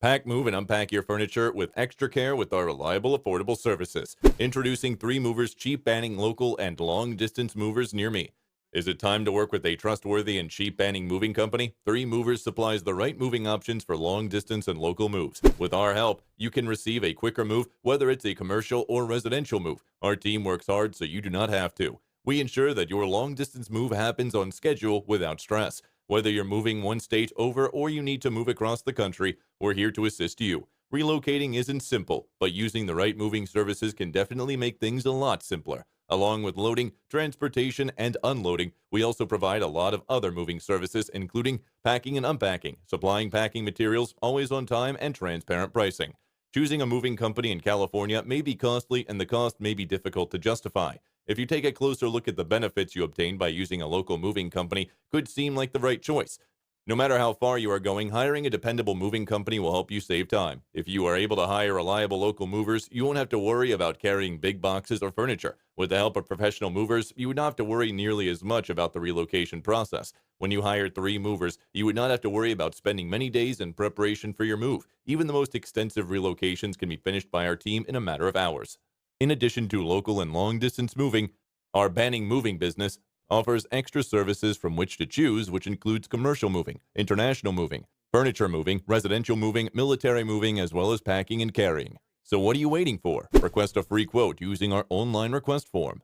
Pack, move, and unpack your furniture with extra care with our reliable, affordable services. Introducing 3 Movers cheap banning local and long distance movers near me. Is it time to work with a trustworthy and cheap banning moving company? 3 Movers supplies the right moving options for long distance and local moves. With our help, you can receive a quicker move, whether it's a commercial or residential move. Our team works hard so you do not have to. We ensure that your long distance move happens on schedule without stress. Whether you're moving one state over or you need to move across the country, we're here to assist you. Relocating isn't simple, but using the right moving services can definitely make things a lot simpler. Along with loading, transportation, and unloading, we also provide a lot of other moving services, including packing and unpacking, supplying packing materials, always on time, and transparent pricing. Choosing a moving company in California may be costly and the cost may be difficult to justify. If you take a closer look at the benefits you obtain by using a local moving company, could seem like the right choice. No matter how far you are going, hiring a dependable moving company will help you save time. If you are able to hire reliable local movers, you won't have to worry about carrying big boxes or furniture. With the help of professional movers, you would not have to worry nearly as much about the relocation process. When you hire 3 movers, you would not have to worry about spending many days in preparation for your move. Even the most extensive relocations can be finished by our team in a matter of hours. In addition to local and long distance moving, our banning moving business offers extra services from which to choose, which includes commercial moving, international moving, furniture moving, residential moving, military moving, as well as packing and carrying. So what are you waiting for? Request a free quote using our online request form.